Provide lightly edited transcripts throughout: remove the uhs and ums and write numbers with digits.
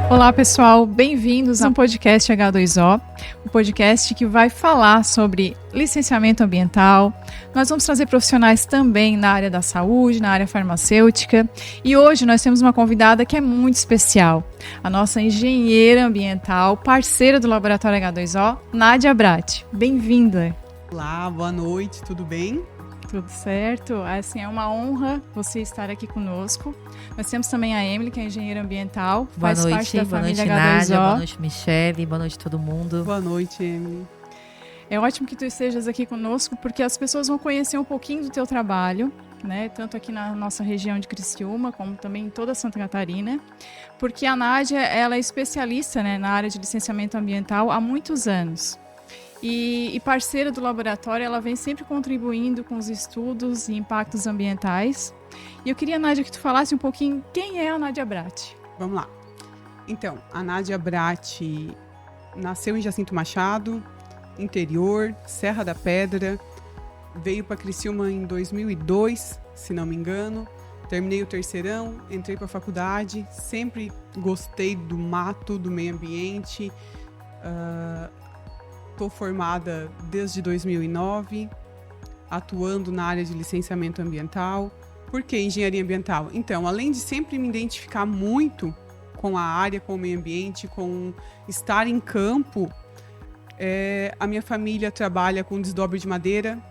Olá, pessoal, bem-vindos ao podcast H2O, um podcast que vai falar sobre licenciamento ambiental. Nós vamos trazer profissionais também na área da saúde, na área farmacêutica, e hoje nós temos uma convidada que é muito especial, a nossa engenheira ambiental, parceira do Laboratório H2O, Nádia Bratti. Bem-vinda! Olá, boa noite, tudo bem? Tudo certo? Assim, é uma honra você estar aqui conosco. Nós temos também a Emily, que é engenheira ambiental, faz parte da família H2O. Nádia, boa noite, Michele, boa noite todo mundo. Boa noite, Emily. É ótimo que tu estejas aqui conosco, porque as pessoas vão conhecer um pouquinho do teu trabalho, né? Tanto aqui na nossa região de Criciúma, como também em toda Santa Catarina, porque a Nádia, ela é especialista, né, na área de licenciamento ambiental há muitos anos. E parceira do laboratório, ela vem sempre contribuindo com os estudos e impactos ambientais. E eu queria, Nádia, que tu falasse um pouquinho quem é a Nádia Bratti. Vamos lá. Então, a Nádia Bratti nasceu em Jacinto Machado, interior, Serra da Pedra. Veio para Criciúma em 2002, se não me engano. Terminei o terceirão, entrei para a faculdade. Sempre gostei do mato, do meio ambiente. Estou formada desde 2009, atuando na área de licenciamento ambiental. Por que engenharia ambiental? Então, além de sempre me identificar muito com a área, com o meio ambiente, com estar em campo, a minha família trabalha com desdobre de madeira,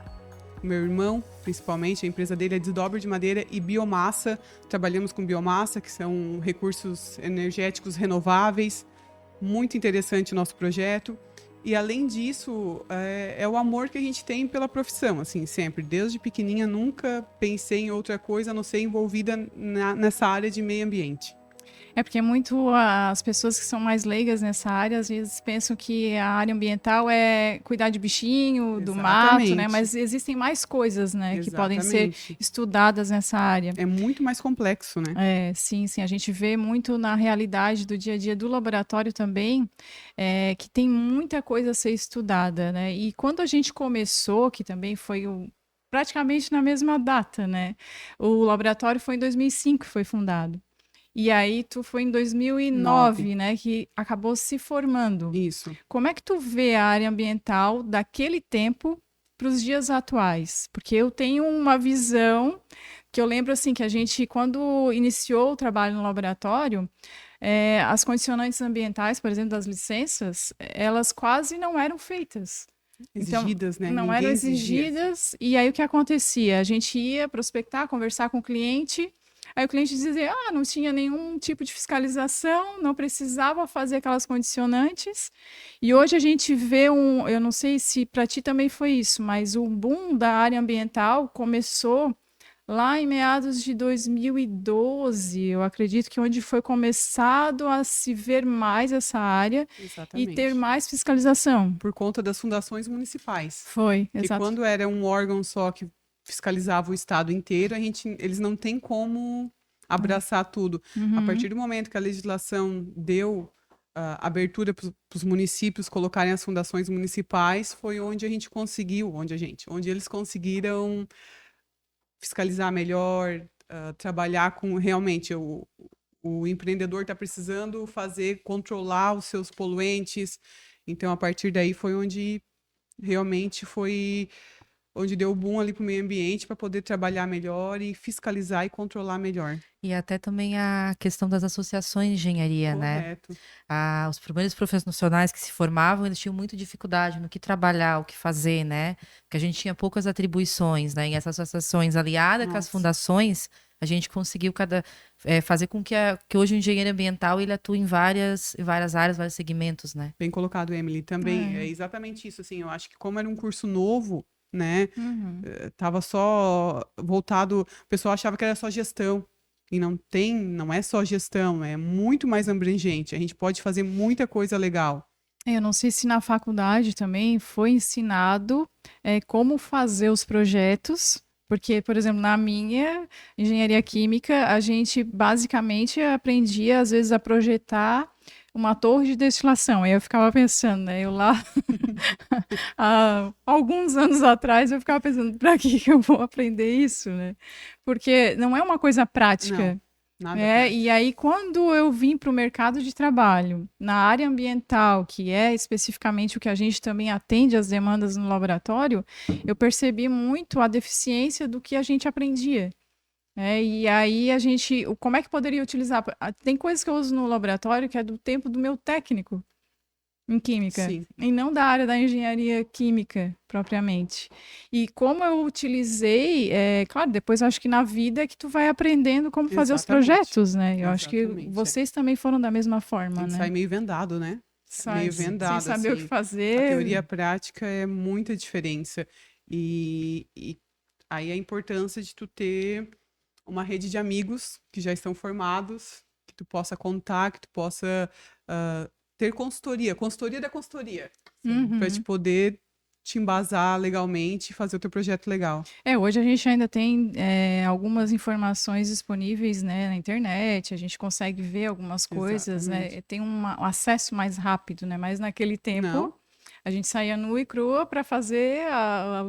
meu irmão, principalmente, a empresa dele é desdobre de madeira e biomassa. Trabalhamos com biomassa, que são recursos energéticos renováveis. Muito interessante o nosso projeto. E, além disso, é o amor que a gente tem pela profissão, assim, sempre. Desde pequenininha, nunca pensei em outra coisa a não ser envolvida nessa área de meio ambiente. É porque muito as pessoas que são mais leigas nessa área, às vezes pensam que a área ambiental é cuidar de bichinho, do mato, né? Mas existem mais coisas, né, que podem ser estudadas nessa área. É muito mais complexo, né? Sim. A gente vê muito na realidade do dia a dia do laboratório também, que tem muita coisa a ser estudada, né? E quando a gente começou, que também foi praticamente na mesma data, né? O laboratório foi em 2005 que foi fundado. E aí tu foi em 2009, né, que acabou se formando. Isso. Como é que tu vê a área ambiental daquele tempo para os dias atuais? Porque eu tenho uma visão que eu lembro assim que a gente, quando iniciou o trabalho no laboratório, as condicionantes ambientais, por exemplo, das licenças, elas quase não eram feitas. Exigidas, então, né? Não eram exigidas. E aí o que acontecia? A gente ia prospectar, conversar com o cliente. Aí o cliente dizia, não tinha nenhum tipo de fiscalização, não precisava fazer aquelas condicionantes. E hoje a gente vê eu não sei se para ti também foi isso, mas o boom da área ambiental começou lá em meados de 2012, eu acredito que onde foi começado a se ver mais essa área. Exatamente. E ter mais fiscalização. Por conta das fundações municipais. Foi, exato. Que quando era um órgão só que fiscalizava o estado inteiro, eles não têm como abraçar tudo. A partir do momento que a legislação deu abertura para os municípios colocarem as fundações municipais, foi onde a gente conseguiu, onde eles conseguiram fiscalizar melhor, trabalhar com realmente o empreendedor está precisando controlar os seus poluentes. Então, a partir daí foi onde realmente onde deu o boom ali para o meio ambiente para poder trabalhar melhor e fiscalizar e controlar melhor. E até também a questão das associações de engenharia, Correto. né? Os primeiros profissionais que se formavam, eles tinham muita dificuldade no que trabalhar, o que fazer, né? Porque a gente tinha poucas atribuições, né? E essas associações aliadas com as fundações, a gente conseguiu fazer com que hoje o engenheiro ambiental ele atue em várias áreas, vários segmentos, né? Bem colocado, Emily. Também é exatamente isso, assim, eu acho que como era um curso novo, né? Tava só voltado, o pessoal achava que era só gestão. E não é só gestão, é muito mais abrangente. A gente pode fazer muita coisa legal. Eu não sei se na faculdade também foi ensinado como fazer os projetos, porque, por exemplo, na minha engenharia química, a gente basicamente aprendia, às vezes, a projetar uma torre de destilação. Aí eu ficava pensando, né? Eu lá, há alguns anos atrás, eu ficava pensando, para que eu vou aprender isso, né? Porque não é uma coisa prática. Não. Nada E aí, quando eu vim para o mercado de trabalho, na área ambiental, que é especificamente o que a gente também atende às demandas no laboratório, eu percebi muito a deficiência do que a gente aprendia. E aí como é que poderia utilizar? Tem coisas que eu uso no laboratório que é do tempo do meu técnico em química, Sim. e não da área da engenharia química propriamente. E como eu utilizei, claro, depois eu acho que na vida é que tu vai aprendendo como fazer os Exatamente. projetos, né? Eu acho que Exatamente, vocês também foram da mesma A forma, gente né? sai meio vendado, né? Meio Sem vendado, saber o que assim. A fazer. teoria e a prática é muita diferença. E aí a importância de tu ter uma rede de amigos que já estão formados, que tu possa contar, que tu possa ter consultoria da consultoria, para te Uhum. poder te embasar legalmente e fazer o teu projeto legal. Hoje a gente ainda tem algumas informações disponíveis, né, na internet, a gente consegue ver algumas coisas, né, Exatamente. tem um acesso mais rápido, né, mas naquele tempo Não, a gente saía nua e crua para fazer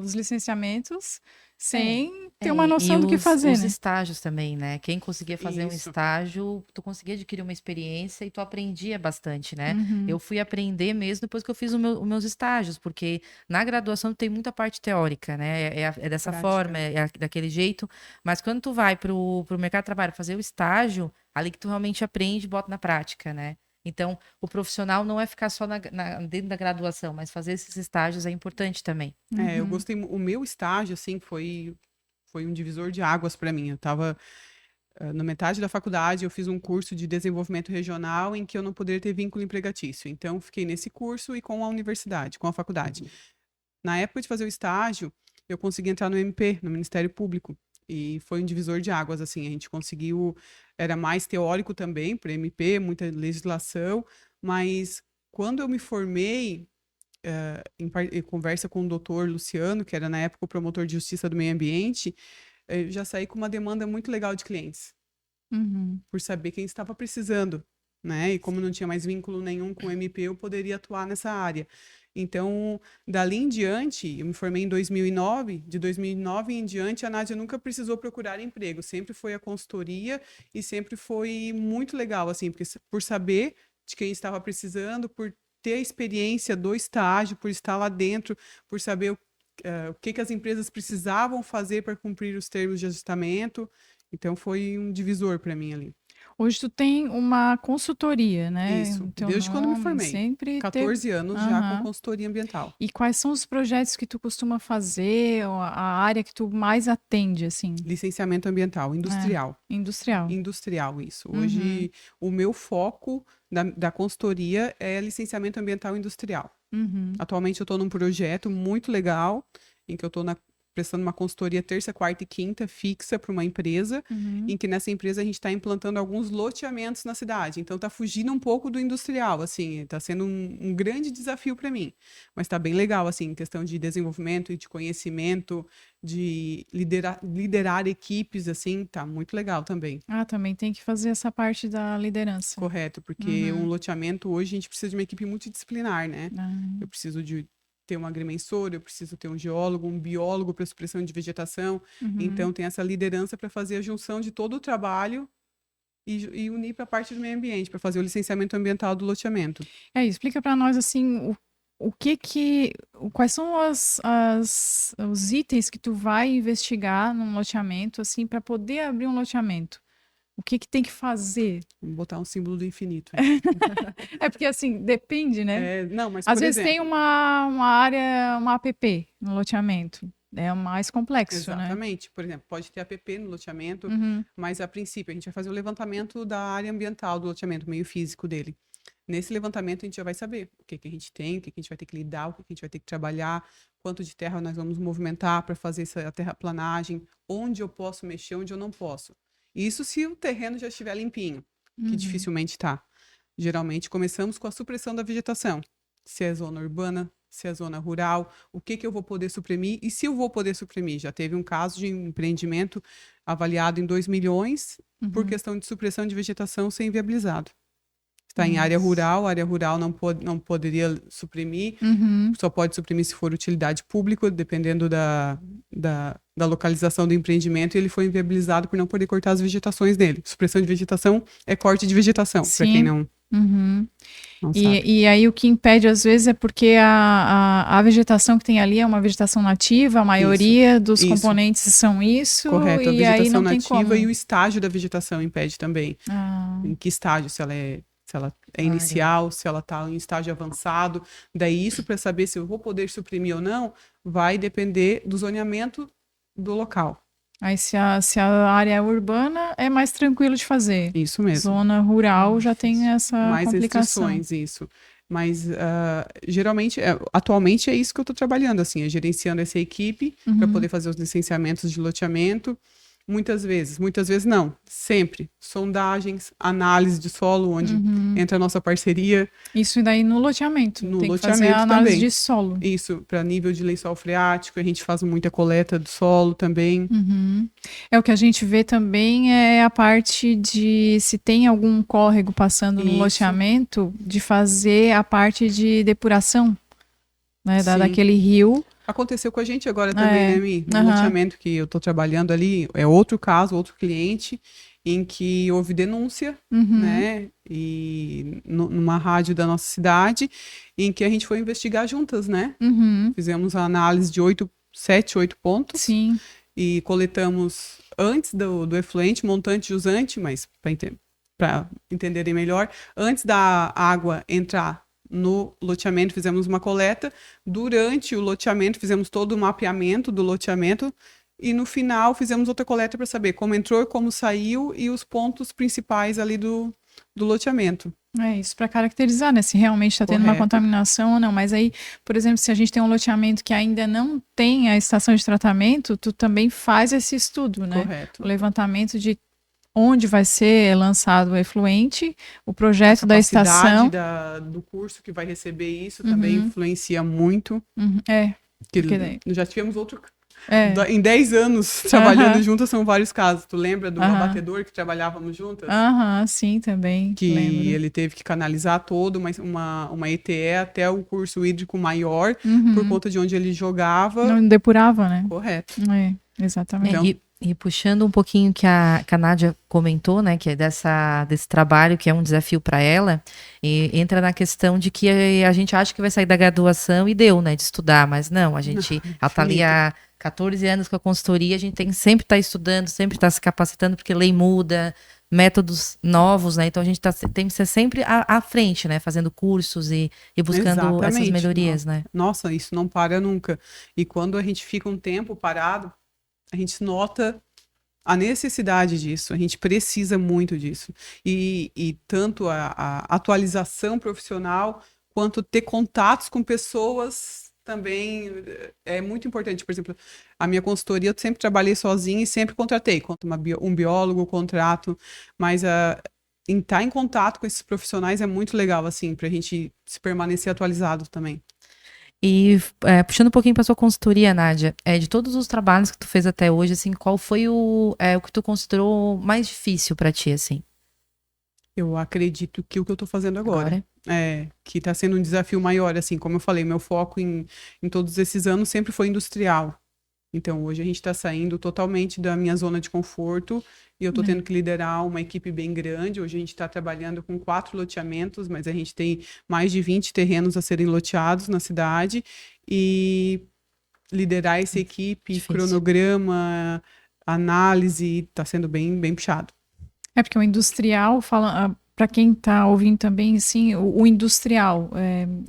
os licenciamentos sem ter uma E noção do que fazer, os né? estágios também, né? Quem conseguia fazer um isso. estágio, tu conseguia adquirir uma experiência e tu aprendia bastante, né? Uhum. Eu fui aprender mesmo depois que eu fiz os meus estágios, porque na graduação tem muita parte teórica, né? É dessa Prática. forma, daquele jeito, mas quando tu vai pro mercado de trabalho fazer o estágio, ali que tu realmente aprende e bota na prática, né? Então, o profissional não é ficar só dentro da graduação, mas fazer esses estágios é importante também. Eu Uhum. gostei. O meu estágio, assim, foi um divisor de águas para mim. Eu estava na metade da faculdade, eu fiz um curso de desenvolvimento regional em que eu não poderia ter vínculo empregatício. Então, fiquei nesse curso e com a universidade, com a faculdade. Na época de fazer o estágio, eu consegui entrar no MP, no Ministério Público. E foi um divisor de águas, assim. A gente conseguiu. Era mais teórico também, para MP, muita legislação. Mas quando eu me formei, em conversa com o doutor Luciano, que era na época o promotor de justiça do meio ambiente, eu já saí com uma demanda muito legal de clientes, Uhum. por saber quem estava precisando, né? E como não tinha mais vínculo nenhum com o MP, eu poderia atuar nessa área. Então, dali em diante, eu me formei em 2009, de 2009 em diante, a Nádia nunca precisou procurar emprego, sempre foi a consultoria e sempre foi muito legal, assim, porque por saber de quem estava precisando, por ter a experiência do estágio, por estar lá dentro, por saber o que as empresas precisavam fazer para cumprir os termos de ajustamento. Então, foi um divisor para mim ali. Hoje tu tem uma consultoria, né? Isso, O teu desde quando me nome formei. sempre teve. 14 anos já com Aham. consultoria ambiental. E quais são os projetos que tu costuma fazer, ou a área que tu mais atende, assim? Licenciamento ambiental, industrial. Industrial. Industrial, isso. Uhum. Hoje, o meu foco da consultoria é licenciamento ambiental industrial. Uhum. Atualmente, eu estou num projeto muito legal, em que eu estou prestando uma consultoria terça, quarta e quinta fixa para uma empresa, Uhum. em que nessa empresa a gente está implantando alguns loteamentos na cidade. Então, está fugindo um pouco do industrial, assim, está sendo um grande desafio para mim. Mas está bem legal, assim, em questão de desenvolvimento e de conhecimento, de liderar equipes, assim, tá muito legal também. Também tem que fazer essa parte da liderança. Correto, porque um Uhum. loteamento hoje a gente precisa de uma equipe multidisciplinar, né? Ah. Eu preciso de ter um agrimensor, eu preciso ter um geólogo, um biólogo para supressão de vegetação. Uhum. Então, tem essa liderança para fazer a junção de todo o trabalho e unir para a parte do meio ambiente, para fazer o licenciamento ambiental do loteamento. Explica para nós, assim, quais são os itens que tu vai investigar num loteamento, assim, para poder abrir um loteamento? O que tem que fazer? Vamos botar um símbolo do infinito. Porque, assim, depende, né? Não, mas, Às por vezes exemplo, tem uma área, uma APP no loteamento. É mais complexo, né? exatamente. Por exemplo, pode ter APP no loteamento, Uhum. mas a princípio a gente vai fazer o levantamento da área ambiental do loteamento, meio físico dele. Nesse levantamento a gente já vai saber o que a gente tem, o que a gente vai ter que lidar, o que a gente vai ter que trabalhar, quanto de terra nós vamos movimentar para fazer essa terraplanagem, onde eu posso mexer, onde eu não posso. Isso se o terreno já estiver limpinho, que Uhum. dificilmente está. Geralmente começamos com a supressão da vegetação, se é zona urbana, se é zona rural, o que eu vou poder suprimir e se eu vou poder suprimir. Já teve um caso de empreendimento avaliado em 2 milhões por Uhum. questão de supressão de vegetação ser inviabilizado. está em área Nossa. rural, a área rural não poderia suprimir, só pode suprimir se for utilidade pública, dependendo da localização do empreendimento, e ele foi inviabilizado por não poder cortar as vegetações dele. Supressão de vegetação é corte de vegetação, para quem Sim. não sabe. E aí o que impede, às vezes, é porque a vegetação que tem ali é uma vegetação nativa, a maioria dos isso. componentes são isso, Correto, a e aí vegetação não tem nativa como. e o estágio da vegetação impede também. Ah, Em que estágio, se ela é inicial, se ela está em estágio avançado. Daí isso, para saber se eu vou poder suprimir ou não, vai depender do zoneamento do local. aí se a área é urbana, é mais tranquilo de fazer. Isso mesmo. Zona rural já tem essa Mais complicação. restrições, isso. Mas, geralmente, atualmente é isso que eu estou trabalhando, assim, é gerenciando essa equipe para poder fazer os licenciamentos de loteamento. Muitas vezes não, sempre. Sondagens, análise de solo, onde entra a nossa parceria. Isso daí no loteamento. No Tem que fazer loteamento a análise também. de solo. Isso, para nível de lençol freático, a gente faz muita coleta do solo também. É o que a gente vê também é a parte de se tem algum córrego passando no Isso. loteamento, de fazer a parte de depuração, né, Sim. daquele rio. Aconteceu com a gente agora também, né, Mi? No aham. loteamento que eu estou trabalhando ali, é outro caso, outro cliente, em que houve denúncia, né? E numa rádio da nossa cidade, em que a gente foi investigar juntas, né? Fizemos a análise de 7, 8 pontos. Sim. E coletamos antes do efluente, montante e usante, mas para entenderem melhor, antes da água entrar no loteamento, fizemos uma coleta. Durante o loteamento, fizemos todo o mapeamento do loteamento. E no final, fizemos outra coleta para saber como entrou, como saiu e os pontos principais ali do loteamento. É isso, para caracterizar, né? Se realmente está tendo uma Correto. contaminação ou não. Mas aí, por exemplo, se a gente tem um loteamento que ainda não tem a estação de tratamento, tu também faz esse estudo, né? Correto. O levantamento de onde vai ser lançado o efluente, o projeto da estação. Do curso que vai receber isso também influencia muito. É, Que porque daí- já tivemos outro. é. Em 10 anos trabalhando juntas, são vários casos. Tu lembra do abatedor que trabalhávamos juntas? Aham, sim, também. Que lembro. ele teve que canalizar todo uma ETE até o curso hídrico maior, por conta de onde ele jogava. Não depurava, né? Correto. É, exatamente. Então- E puxando um pouquinho que a Nádia comentou, né, que é desse trabalho que é um desafio para ela, e entra na questão de que a gente acha que vai sair da graduação e deu, né, de estudar, mas não, ela tá ali há 14 anos com a consultoria, a gente tem que sempre estar estudando, sempre estar se capacitando, porque lei muda, métodos novos, né, então a gente tem que ser sempre à frente, né, fazendo cursos e buscando essas Exatamente. melhorias, né. Nossa, isso não para nunca. E quando a gente fica um tempo parado, a gente nota a necessidade disso, a gente precisa muito disso. E tanto a atualização profissional, quanto ter contatos com pessoas também é muito importante. Por exemplo, a minha consultoria, eu sempre trabalhei sozinha e sempre contratei. Um biólogo, contrato, mas em estar em contato com esses profissionais é muito legal, assim, para a gente se permanecer atualizado também. E puxando um pouquinho para sua consultoria, Nádia, de todos os trabalhos que tu fez até hoje, assim, qual foi o que tu considerou mais difícil para ti, assim? Eu acredito que o que eu estou fazendo agora que está sendo um desafio maior, assim, como eu falei, meu foco em todos esses anos sempre foi industrial. Então, hoje a gente está saindo totalmente da minha zona de conforto e eu estou tendo que liderar uma equipe bem grande. Hoje a gente está trabalhando com 4 loteamentos, mas a gente tem mais de 20 terrenos a serem loteados na cidade. E liderar essa equipe, Difícil. cronograma, análise, está sendo bem, bem puxado. É porque o industrial, para quem está ouvindo também, assim, o industrial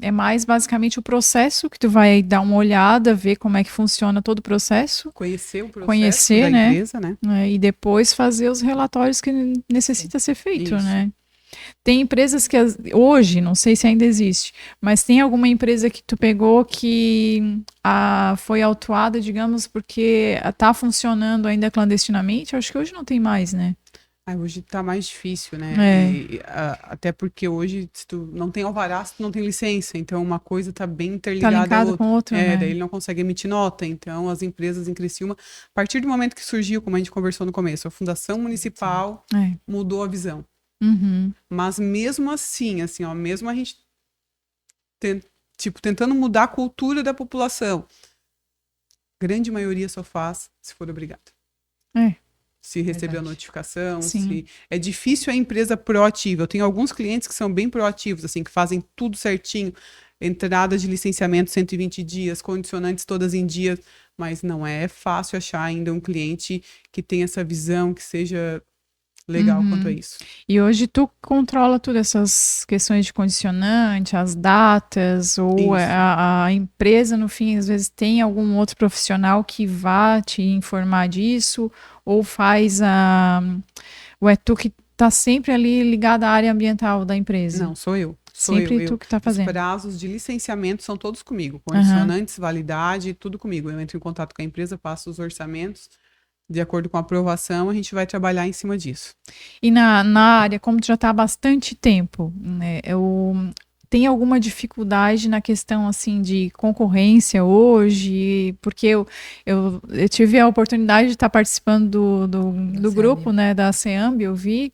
é mais basicamente o processo que tu vai dar uma olhada, ver como é que funciona todo o processo, Conhecer o processo Conhecer, da né? empresa, né? e depois fazer os relatórios que necessita ser feito, Isso. né? Tem empresas que hoje, não sei se ainda existe, mas tem alguma empresa que tu pegou que foi autuada, digamos, porque está funcionando ainda clandestinamente? Eu acho que hoje não tem mais, né? Hoje está mais difícil, né? Até porque hoje, se tu não tem alvará, tu não tem licença. Então, uma coisa está bem Tá interligada à linkado outra. com outra, né? Daí ele não consegue emitir nota. Então, as empresas em Criciúma, a partir do momento que surgiu, como a gente conversou no começo, a Fundação Municipal É. mudou a visão. Uhum. Mas mesmo assim, ó, mesmo a gente tentando mudar a cultura da população, grande maioria só faz se for obrigado. É, Se receber a Verdade. notificação, sim. é difícil a empresa proativa. Eu tenho alguns clientes que são bem proativos, assim, que fazem tudo certinho, entrada de licenciamento 120 dias, condicionantes todas em dias, mas não é fácil achar ainda um cliente que tenha essa visão, que seja legal quanto a Uhum. isso. E hoje tu controla todas essas questões de condicionante, as datas, ou Isso. a empresa, no fim, às vezes tem algum outro profissional que vá te informar disso, ou faz a. Ou é tu que tá sempre ali ligado à área ambiental da empresa? Não, sou eu. Sempre tu que tá Os fazendo. prazos de licenciamento são todos comigo. Aham. Condicionantes, validade, tudo comigo. Eu entro em contato com a empresa, passo os orçamentos. De acordo com a aprovação, a gente vai trabalhar em cima disso. E na área, como tu já está há bastante tempo, né, tem alguma dificuldade na questão assim de concorrência hoje? Porque eu tive a oportunidade de estar participando do grupo, né, da CEAMB, eu vi,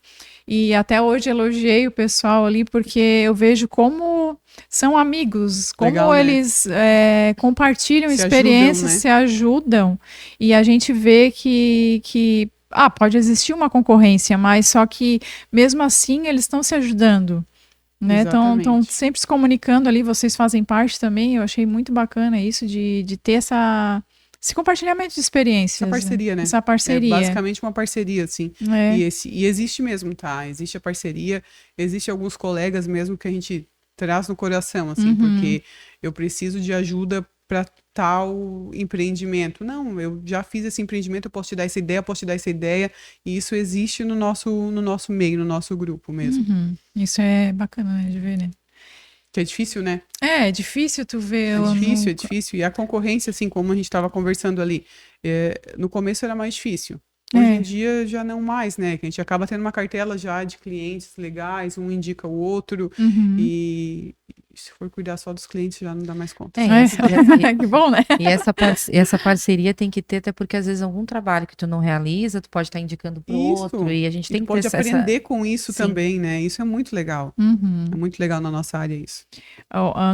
e até hoje elogiei o pessoal ali, porque eu vejo como são amigos, como Legal, né? eles compartilham Se ajudam, experiências, né? se ajudam, e a gente vê que pode existir uma concorrência, mas só que mesmo assim eles estão se ajudando, né? Estão Exatamente. sempre se comunicando ali, vocês fazem parte também. Eu achei muito bacana isso de ter esse compartilhamento de Essa experiências, né? parceria, né? Essa É parceria. basicamente uma parceria, assim. É. E existe mesmo, tá? Existe a parceria, existe alguns colegas mesmo que a gente traz no coração, assim, Uhum. porque eu preciso de ajuda para tal empreendimento. Não, eu já fiz esse empreendimento, eu posso te dar essa ideia, posso te dar essa ideia, e isso existe no nosso meio, no nosso grupo mesmo. Uhum. Isso é bacana, né, de ver, né? Que é difícil, né? É difícil tu ver. É Eu difícil, é nunca... difícil. E a concorrência, assim, como a gente estava conversando ali, no começo era mais difícil. Hoje em É. dia já não mais, né? Que a gente acaba tendo uma cartela já de clientes legais, um indica o outro, Uhum. e se for cuidar só dos clientes já não dá mais conta. É, É. e Que bom, né? essa parceria tem que ter, até porque às vezes algum trabalho que tu não realiza, tu pode estar indicando para o outro, Isso. e a gente E tu tem que ter pode essa. aprender com isso Sim. também, né? Isso é muito legal. É Uhum. muito legal na nossa área isso.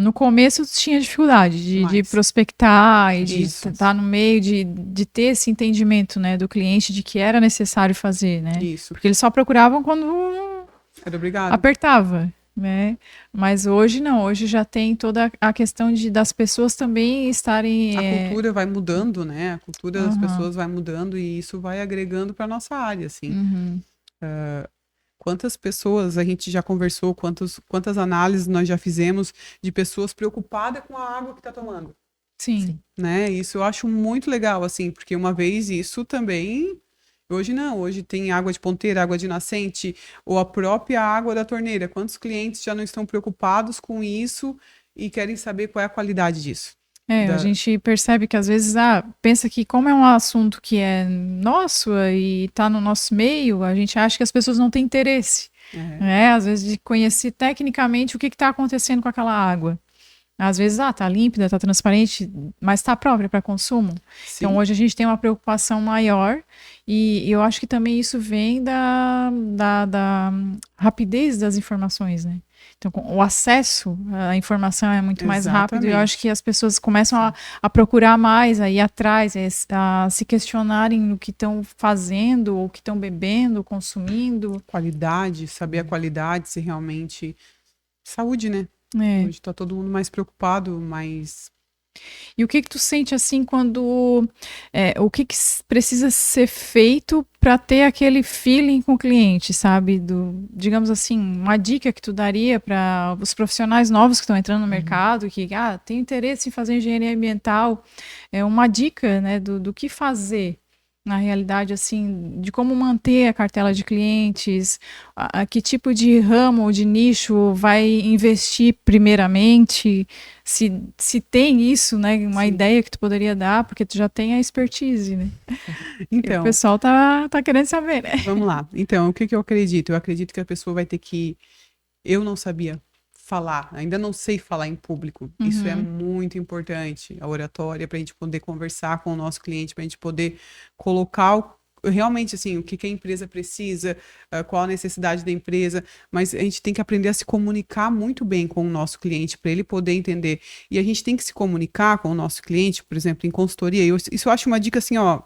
No começo tu tinha dificuldade de Mas, prospectar e de isso, estar no meio de ter esse entendimento, né, do cliente de que era necessário fazer, né? isso. Porque eles só procuravam quando Era obrigado. apertava, né? Mas hoje não, hoje já tem toda a questão das pessoas também estarem. A cultura vai mudando, né? A cultura das Aham, pessoas vai mudando e isso vai agregando para nossa área, assim. uhum, Quantas pessoas a gente já conversou, quantas análises nós já fizemos de pessoas preocupadas com a água que está tomando, sim, né? Isso eu acho muito legal, assim, porque uma vez isso também. Hoje não, hoje tem água de ponteira, água de nascente, ou a própria água da torneira. Quantos clientes já não estão preocupados com isso e querem saber qual é a qualidade disso? a Da... gente percebe que às vezes, pensa que como é um assunto que é nosso e está no nosso meio, a gente acha que as pessoas não têm interesse, É, né? Às vezes de conhecer tecnicamente o que está acontecendo com aquela água. Às vezes, tá límpida, tá transparente, mas tá própria para consumo. Então, sim, hoje a gente tem uma preocupação maior e eu acho que também isso vem da rapidez das informações, né? Então, o acesso à informação é muito mais rápido e eu acho que exatamente. as pessoas começam a procurar mais, a ir atrás, a se questionarem o que estão fazendo, ou o que estão bebendo, consumindo. Qualidade, saber a qualidade, se realmente. Saúde, né? É. Hoje tá todo mundo mais preocupado, mais. E o que que tu sente assim quando o que que precisa ser feito para ter aquele feeling com o cliente, sabe? Digamos assim, uma dica que tu daria para os profissionais novos que estão entrando no mercado, que tem interesse em fazer engenharia ambiental, uma dica, né, do que fazer na realidade, assim, de como manter a cartela de clientes, a que tipo de ramo ou de nicho vai investir primeiramente, se tem isso, né, uma Sim. ideia que tu poderia dar, porque tu já tem a expertise, né? E o Então, pessoal tá querendo saber, né? vamos lá. Então, o que que eu acredito? Eu acredito que a pessoa vai ter que. Eu não sabia falar, ainda não sei falar em público. Isso é Uhum, muito importante, a oratória, para a gente poder conversar com o nosso cliente, para a gente poder colocar realmente, assim, o que que a empresa precisa, qual a necessidade da empresa, mas a gente tem que aprender a se comunicar muito bem com o nosso cliente, para ele poder entender. E a gente tem que se comunicar com o nosso cliente, por exemplo, em consultoria. Isso eu acho uma dica, assim, ó,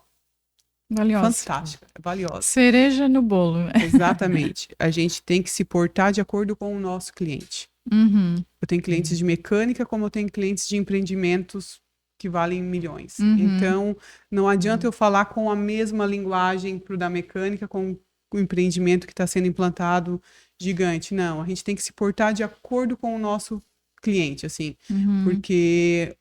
Valiosa. fantástica, valiosa. Cereja no bolo. Exatamente. A gente tem que se portar de acordo com o nosso cliente. Uhum. Eu tenho clientes de mecânica, como eu tenho clientes de empreendimentos que valem milhões. Uhum. Então, não adianta eu falar com a mesma linguagem pro da mecânica, com o empreendimento que está sendo implantado gigante. Não, a gente tem que se portar de acordo com o nosso cliente, assim, Uhum. porque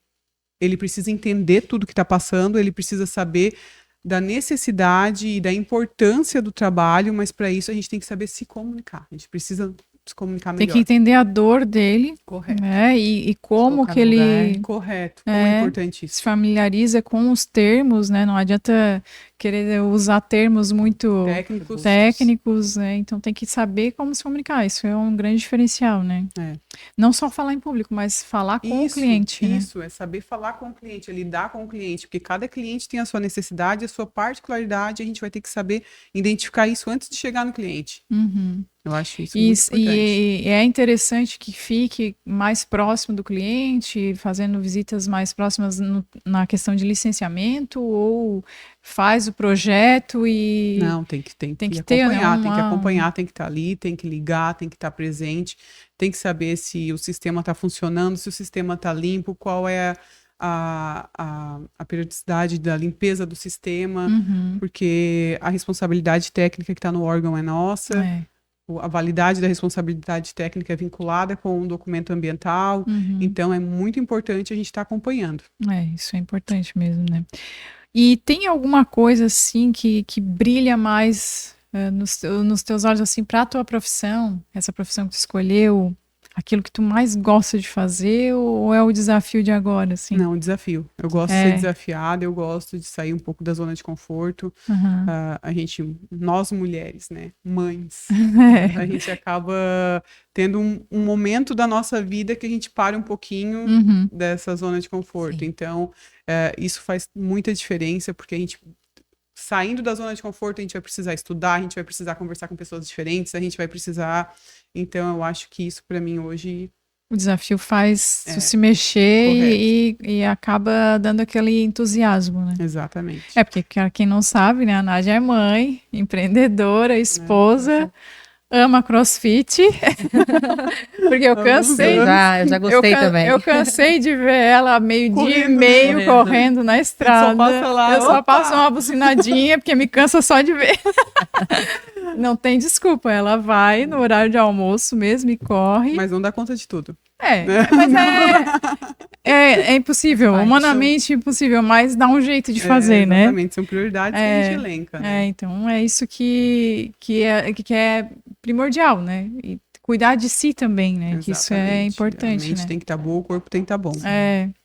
ele precisa entender tudo que está passando, ele precisa saber da necessidade e da importância do trabalho, mas para isso a gente tem que saber se comunicar. A gente precisa se comunicar Tem melhor. que entender a dor dele, Correto. né? E como Colocar que no ele lugar. Correto. Como é importante se isso. familiariza com os termos, né? Não adianta querer usar termos muito técnicos, né? Então tem que saber como se comunicar. Isso é um grande diferencial, né? É. Não só falar em público, mas falar com o cliente, né? Isso, é saber falar com o cliente, é lidar com o cliente, porque cada cliente tem a sua necessidade, a sua particularidade, a gente vai ter que saber identificar isso antes de chegar no cliente. Uhum. Eu acho isso muito importante. E é interessante que fique mais próximo do cliente, fazendo visitas mais próximas na questão de licenciamento, ou faz o projeto e... Não, tem que ter, acompanhar, né, tem que acompanhar, tem que estar ali, tem que ligar, tem que estar presente, tem que saber se o sistema está funcionando, se o sistema está limpo, qual é a periodicidade da limpeza do sistema, Uhum. porque a responsabilidade técnica que está no órgão é nossa. É. A validade da responsabilidade técnica é vinculada com um documento ambiental, Uhum. então é muito importante a gente estar acompanhando. Isso é importante mesmo, né? E tem alguma coisa, assim, que brilha mais nos teus olhos, assim, para a tua profissão, essa profissão que tu escolheu, aquilo que tu mais gosta de fazer, ou é o desafio de agora, assim? Não, desafio. Eu gosto de ser desafiada, eu gosto de sair um pouco da zona de conforto. Uhum. Nós mulheres, né, mães, a gente acaba tendo um momento da nossa vida que a gente para um pouquinho Uhum. dessa zona de conforto. Sim. Então, isso faz muita diferença, porque a gente, saindo da zona de conforto, a gente vai precisar estudar, a gente vai precisar conversar com pessoas diferentes, a gente vai precisar... Então, eu acho que isso, para mim, hoje... O desafio faz tu se mexer e acaba dando aquele entusiasmo, né? Exatamente. Porque quem não sabe, né? A Nádia é mãe, empreendedora, esposa, ama CrossFit. Porque eu cansei. Eu já gostei também. Eu cansei de ver ela meio-dia e Correndo, meio né? correndo na estrada. Só passa lá, eu só opa! passo uma buzinadinha, porque me cansa só de ver. Não tem desculpa, ela vai no horário de almoço mesmo e corre. Mas não dá conta de tudo. Mas é impossível, Vai, humanamente impossível, mas dá um jeito de fazer, né? Exatamente, são prioridades que a gente elenca, né? Então é isso que é primordial, né? E cuidar de si também, né? Que isso é Exatamente. importante, A mente né? tem que estar boa, o corpo tem que estar bom.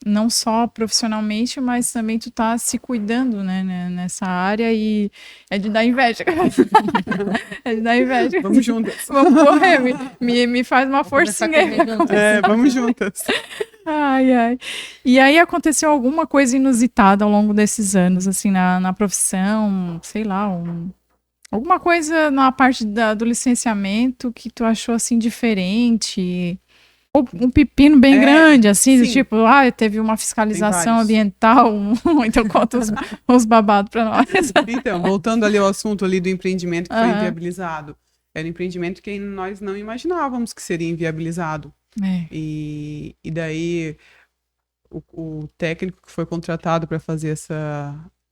Não só profissionalmente, mas também tu tá se cuidando, né? Nessa área e é de dar inveja. É de dar inveja. Vamos juntas. Vamos correr, me faz uma forcinha aí. Vamos juntas. Ai. E aí aconteceu alguma coisa inusitada ao longo desses anos, assim, na profissão, sei lá, alguma coisa na parte do licenciamento que tu achou, assim, diferente? Ou um pepino bem grande, assim, sim. tipo, teve uma fiscalização ambiental, então conta os babados pra nós. Então, voltando ali ao assunto ali do empreendimento que foi inviabilizado. Era um empreendimento que nós não imaginávamos que seria inviabilizado. E daí o técnico que foi contratado para fazer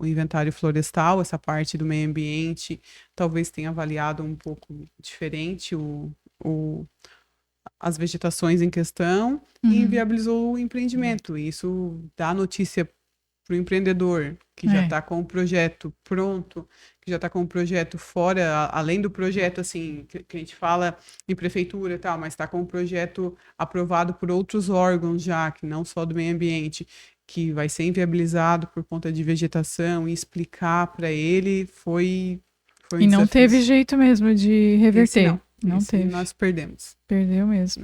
o inventário florestal, essa parte do meio ambiente, talvez tenha avaliado um pouco diferente as vegetações em questão e inviabilizou o empreendimento. E isso dá notícia para o empreendedor que já está com o projeto pronto, que já está com o projeto fora, além do projeto, assim, que a gente fala em prefeitura e tal, mas está com o projeto aprovado por outros órgãos já, que não só do meio ambiente, que vai ser inviabilizado por conta de vegetação, e explicar para ele foi um E não desafio. teve jeito mesmo de reverter. Não teve. Nós perdemos. Perdeu mesmo.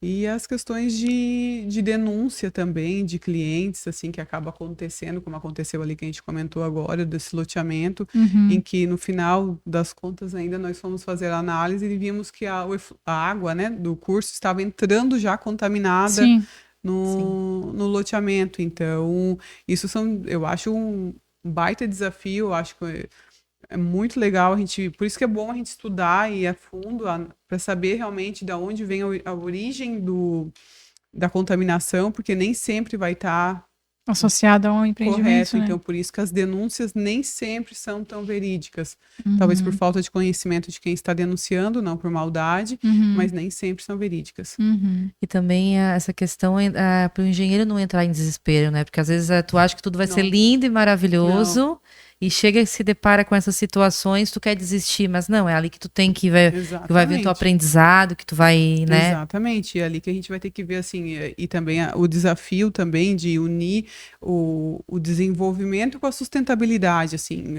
E as questões de denúncia também de clientes, assim, que acaba acontecendo, como aconteceu ali que a gente comentou agora, desse loteamento, em que no final das contas ainda nós fomos fazer a análise e vimos que a água, né, do curso estava entrando já contaminada Sim. no loteamento. Então, isso eu acho um baita desafio, eu acho que é muito legal por isso que é bom a gente estudar e ir a fundo para saber realmente de onde vem a origem da contaminação, porque nem sempre vai estar Associada a um empreendimento, correto. né? Então, por isso que as denúncias nem sempre são tão verídicas. Uhum. Talvez por falta de conhecimento de quem está denunciando, não por maldade, mas nem sempre são verídicas. Uhum. E também essa questão para o engenheiro não entrar em desespero, né? Porque às vezes tu acha que tudo vai ser lindo e maravilhoso e chega e se depara com essas situações, tu quer desistir, mas não, é ali que tu tem que vai vir teu aprendizado, que tu vai, né? Exatamente, é ali que a gente vai ter que ver, assim, e também o desafio também de unir o desenvolvimento com a sustentabilidade, assim,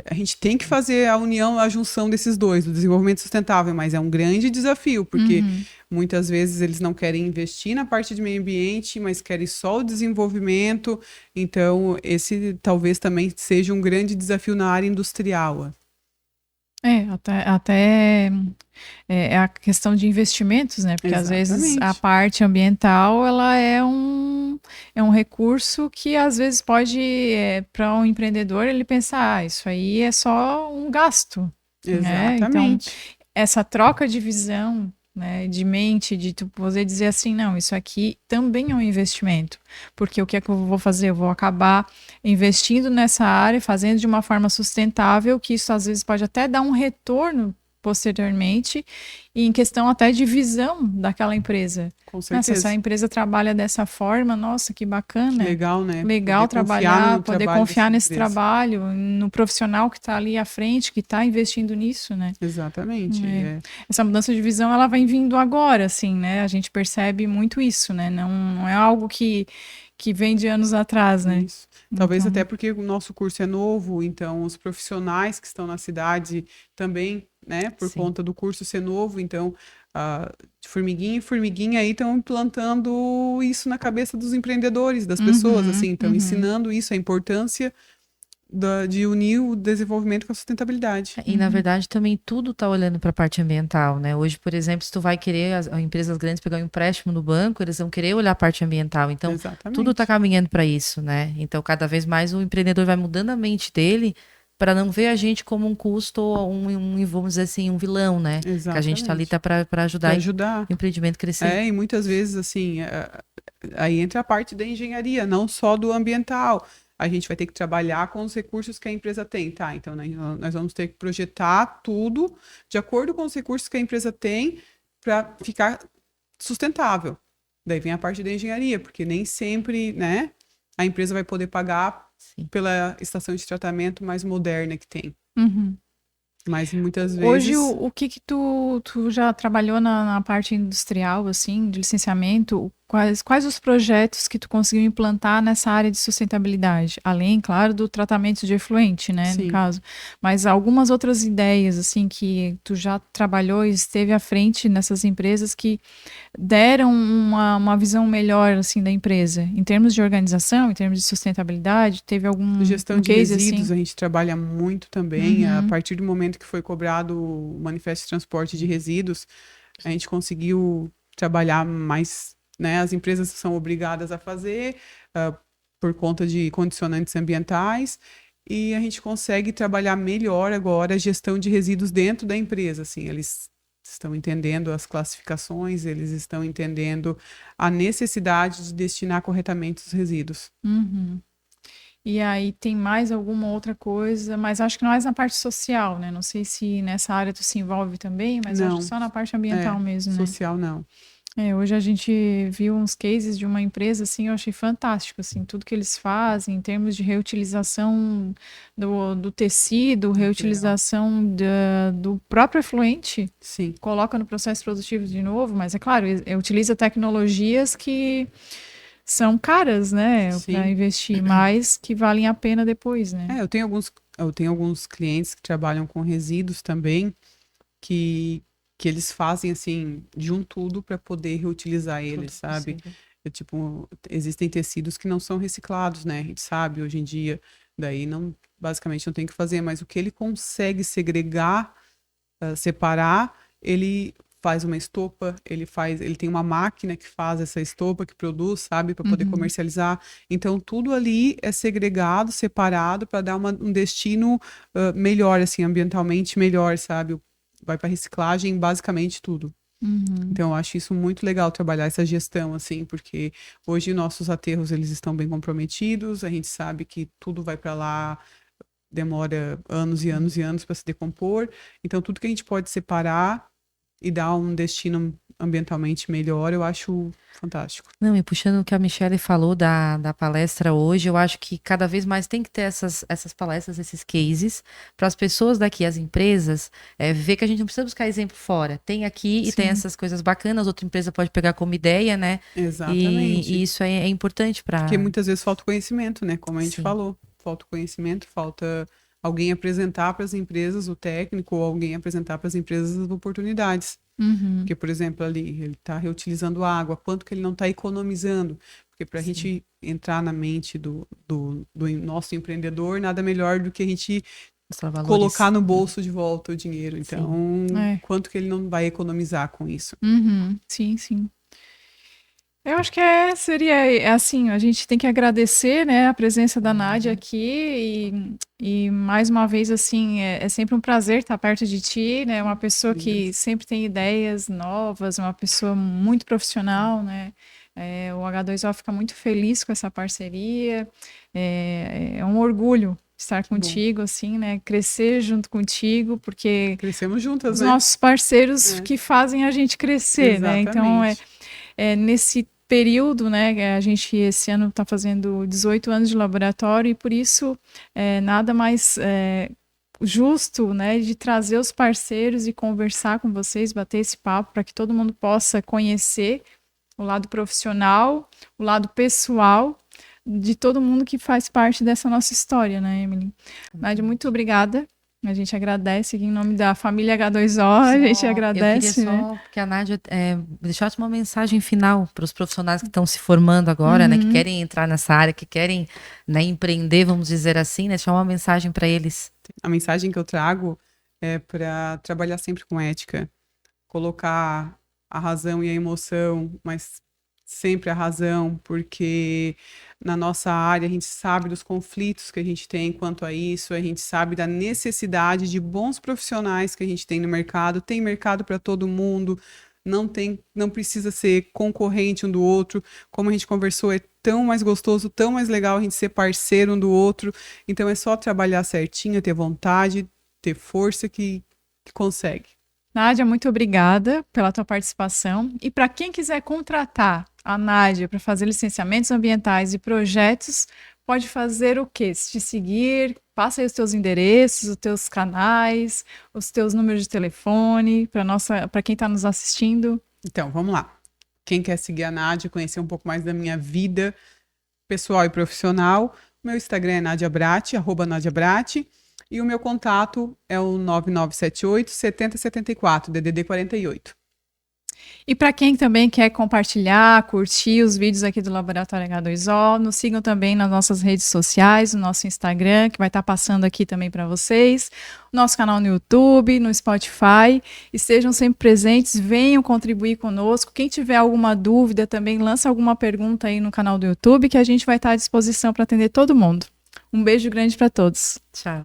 a gente tem que fazer a união, a junção desses dois, do desenvolvimento sustentável, mas é um grande desafio, porque muitas vezes eles não querem investir na parte de meio ambiente, mas querem só o desenvolvimento. Então, esse talvez também seja um grande desafio na área industrial. Até a questão de investimentos, né? Porque às vezes a parte ambiental ela é um recurso que às vezes pode, para um empreendedor, ele pensar, isso aí é só um gasto. Né? Então, essa troca de visão, né, de mente, de você dizer assim, não, isso aqui também é um investimento, porque o que é que eu vou fazer? Eu vou acabar investindo nessa área, fazendo de uma forma sustentável, que isso às vezes pode até dar um retorno posteriormente, e em questão até de visão daquela empresa. Com certeza. Se a empresa trabalha dessa forma, nossa, que bacana. Que legal, né? Legal trabalhar, poder confiar nesse trabalho, no profissional que está ali à frente, que está investindo nisso, né? Exatamente. Essa mudança de visão, ela vai vindo agora, assim, né? A gente percebe muito isso, né? Não é algo que vem de anos atrás, né? Isso. Talvez até porque o nosso curso é novo, então os profissionais que estão na cidade também, né, por conta do curso ser novo, então de formiguinha em formiguinha aí estão implantando isso na cabeça dos empreendedores, das pessoas, assim, então ensinando isso, a importância de unir o desenvolvimento com a sustentabilidade. E, na verdade, também tudo está olhando para a parte ambiental, né? Hoje, por exemplo, se tu vai querer, as empresas grandes pegar um empréstimo no banco, eles vão querer olhar a parte ambiental. Então, tudo está caminhando para isso, né? Então, cada vez mais o empreendedor vai mudando a mente dele para não ver a gente como um custo ou vamos dizer assim, um vilão, né? Exatamente. Que a gente está ali para ajudar o empreendimento a crescer. E muitas vezes, assim, aí entra a parte da engenharia, não só do ambiental. A gente vai ter que trabalhar com os recursos que a empresa tem, tá? Então, nós vamos ter que projetar tudo de acordo com os recursos que a empresa tem para ficar sustentável. Daí vem a parte da engenharia, porque nem sempre, né, a empresa vai poder pagar pela estação de tratamento mais moderna que tem. Mas muitas vezes... Hoje, o que tu já trabalhou na parte industrial, assim, de licenciamento? Quais os projetos que tu conseguiu implantar nessa área de sustentabilidade? Além, claro, do tratamento de efluente, né, no caso. Mas algumas outras ideias, assim, que tu já trabalhou e esteve à frente nessas empresas que deram uma visão melhor, assim, da empresa? Em termos de organização, em termos de sustentabilidade, teve algum gestão de case, resíduos, assim? a gente trabalha muito também. A partir do momento que foi cobrado o manifesto de transporte de resíduos, a gente conseguiu trabalhar mais, né? As empresas são obrigadas a fazer por conta de condicionantes ambientais, e a gente consegue trabalhar melhor agora a gestão de resíduos dentro da empresa, assim, eles estão entendendo as classificações, eles estão entendendo a necessidade de destinar corretamente os resíduos. E aí tem mais alguma outra coisa, mas acho que mais na parte social, né? Não sei se nessa área tu se envolve também, mas acho que só na parte ambiental mesmo, né? Social não. Hoje a gente viu uns cases de uma empresa, assim, eu achei fantástico, assim, tudo que eles fazem em termos de reutilização do tecido, reutilização do próprio efluente. Sim. Coloca no processo produtivo de novo, mas é claro, utiliza tecnologias que são caras, né, para investir, mas que valem a pena depois, né? Eu tenho alguns clientes que trabalham com resíduos também, que que eles fazem, assim, de um tudo para poder reutilizar eles, sabe? Tipo, existem tecidos que não são reciclados, né? A gente sabe hoje em dia, daí não, basicamente não tem o que fazer, mas o que ele consegue segregar, separar, ele faz uma estopa, ele tem uma máquina que faz essa estopa, que produz, sabe, para poder comercializar. Então, tudo ali é segregado, separado, para dar um destino melhor, assim, ambientalmente melhor, sabe? Vai para reciclagem, basicamente tudo. Então, eu acho isso muito legal, trabalhar essa gestão, assim, porque hoje nossos aterros, eles estão bem comprometidos, a gente sabe que tudo vai para lá, demora anos e anos e anos para se decompor. Então, tudo que a gente pode separar e dar um destino ambientalmente melhor, eu acho fantástico. Não, e puxando o que a Michelle falou da palestra hoje, eu acho que cada vez mais tem que ter essas palestras, esses cases, para as pessoas daqui, as empresas, ver que a gente não precisa buscar exemplo fora. Tem aqui e tem essas coisas bacanas, outra empresa pode pegar como ideia, né? Exatamente. E isso é importante para... Porque muitas vezes falta conhecimento, né? Como a gente falou. Falta conhecimento, falta alguém apresentar para as empresas o técnico ou alguém apresentar para as empresas as oportunidades. Porque, por exemplo, ali, ele está reutilizando água, quanto que ele não está economizando? Porque para a gente entrar na mente do nosso empreendedor, nada melhor do que a gente colocar no bolso de volta o dinheiro. Então, quanto que ele não vai economizar com isso? Sim, sim. Eu acho que seria assim, a gente tem que agradecer, né, a presença da Nádia aqui e mais uma vez, assim, é sempre um prazer estar perto de ti, né, uma pessoa que sempre tem ideias novas, uma pessoa muito profissional, né, o H2O fica muito feliz com essa parceria, é um orgulho estar contigo, assim, né, crescer junto contigo, porque crescemos juntas, os né? nossos parceiros que fazem a gente crescer, né, então nesse período, né, a gente esse ano está fazendo 18 anos de laboratório e por isso nada mais justo, né, de trazer os parceiros e conversar com vocês, bater esse papo para que todo mundo possa conhecer o lado profissional, o lado pessoal de todo mundo que faz parte dessa nossa história, né, Emily? Nádia, muito obrigada. A gente agradece aqui em nome da família H2O, a gente agradece. Eu queria só, porque a Nádia deixasse uma mensagem final para os profissionais que estão se formando agora, né, que querem entrar nessa área, que querem, né, empreender, vamos dizer assim, né, deixar uma mensagem para eles. A mensagem que eu trago é para trabalhar sempre com ética, colocar a razão e a emoção, mas sempre a razão, porque na nossa área a gente sabe dos conflitos que a gente tem quanto a isso, a gente sabe da necessidade de bons profissionais que a gente tem no mercado, tem mercado para todo mundo, não precisa ser concorrente um do outro, como a gente conversou, é tão mais gostoso, tão mais legal a gente ser parceiro um do outro, então é só trabalhar certinho, ter vontade, ter força que consegue. Nádia, muito obrigada pela tua participação. E para quem quiser contratar a Nádia para fazer licenciamentos ambientais e projetos, pode fazer o quê? Se te seguir, passa aí os teus endereços, os teus canais, os teus números de telefone, para quem está nos assistindo. Então, vamos lá. Quem quer seguir a Nádia, conhecer um pouco mais da minha vida pessoal e profissional, meu Instagram é Nádia Bratti, @NádiaBratti. E o meu contato é o 9978 7074, DDD 48. E para quem também quer compartilhar, curtir os vídeos aqui do Laboratório H2O, nos sigam também nas nossas redes sociais, no nosso Instagram, que vai estar passando aqui também para vocês, nosso canal no YouTube, no Spotify. Estejam sempre presentes, venham contribuir conosco. Quem tiver alguma dúvida também, lança alguma pergunta aí no canal do YouTube, que a gente vai estar à disposição para atender todo mundo. Um beijo grande para todos. Tchau.